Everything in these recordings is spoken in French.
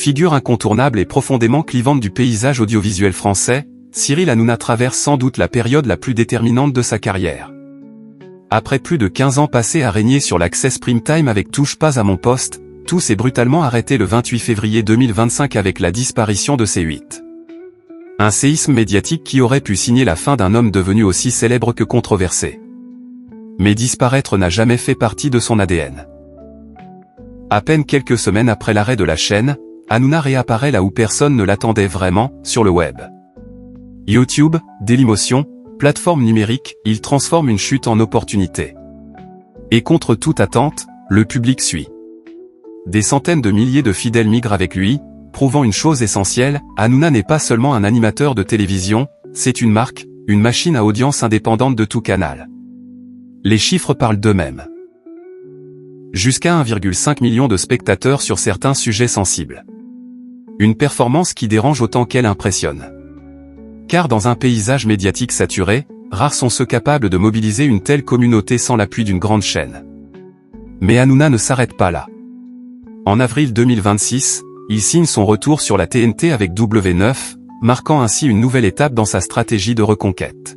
Figure incontournable et profondément clivante du paysage audiovisuel français, Cyril Hanouna traverse sans doute la période la plus déterminante de sa carrière. Après plus de 15 ans passés à régner sur l'Access Prime Time avec Touche pas à mon poste, tout s'est brutalement arrêté le 28 février 2025 avec la disparition de C8. Un séisme médiatique qui aurait pu signer la fin d'un homme devenu aussi célèbre que controversé. Mais disparaître n'a jamais fait partie de son ADN. À peine quelques semaines après l'arrêt de la chaîne, Hanouna réapparaît là où personne ne l'attendait vraiment, sur le web. YouTube, Dailymotion, plateforme numérique, il transforme une chute en opportunité. Et contre toute attente, le public suit. Des centaines de milliers de fidèles migrent avec lui, prouvant une chose essentielle, Hanouna n'est pas seulement un animateur de télévision, c'est une marque, une machine à audience indépendante de tout canal. Les chiffres parlent d'eux-mêmes. Jusqu'à 1,5 million de spectateurs sur certains sujets sensibles. Une performance qui dérange autant qu'elle impressionne. Car dans un paysage médiatique saturé, rares sont ceux capables de mobiliser une telle communauté sans l'appui d'une grande chaîne. Mais Hanouna ne s'arrête pas là. En avril 2026, il signe son retour sur la TNT avec W9, marquant ainsi une nouvelle étape dans sa stratégie de reconquête.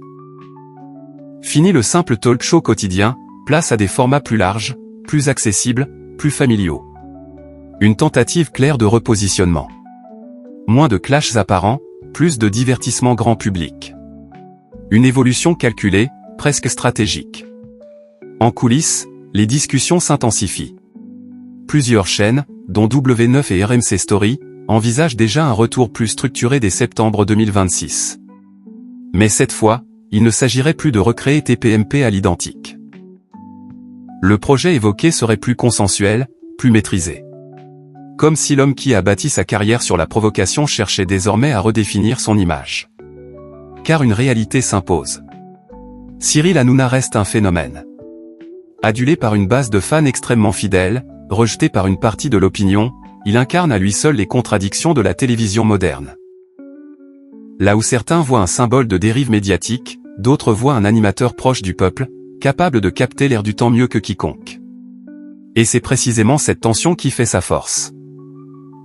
Fini le simple talk show quotidien, place à des formats plus larges, plus accessibles, plus familiaux. Une tentative claire de repositionnement. Moins de clashs apparents, plus de divertissement grand public. Une évolution calculée, presque stratégique. En coulisses, les discussions s'intensifient. Plusieurs chaînes, dont W9 et RMC Story, envisagent déjà un retour plus structuré dès septembre 2026. Mais cette fois, il ne s'agirait plus de recréer TPMP à l'identique. Le projet évoqué serait plus consensuel, plus maîtrisé. Comme si l'homme qui a bâti sa carrière sur la provocation cherchait désormais à redéfinir son image. Car une réalité s'impose. Cyril Hanouna reste un phénomène. Adulé par une base de fans extrêmement fidèles, rejeté par une partie de l'opinion, il incarne à lui seul les contradictions de la télévision moderne. Là où certains voient un symbole de dérive médiatique, d'autres voient un animateur proche du peuple, capable de capter l'air du temps mieux que quiconque. Et c'est précisément cette tension qui fait sa force.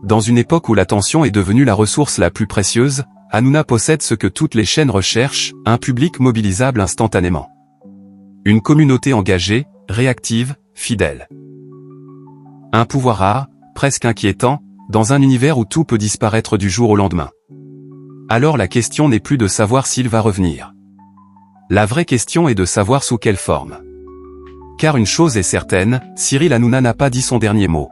Dans une époque où l'attention est devenue la ressource la plus précieuse, Hanouna possède ce que toutes les chaînes recherchent, un public mobilisable instantanément. Une communauté engagée, réactive, fidèle. Un pouvoir rare, presque inquiétant, dans un univers où tout peut disparaître du jour au lendemain. Alors la question n'est plus de savoir s'il va revenir. La vraie question est de savoir sous quelle forme. Car une chose est certaine, Cyril Hanouna n'a pas dit son dernier mot.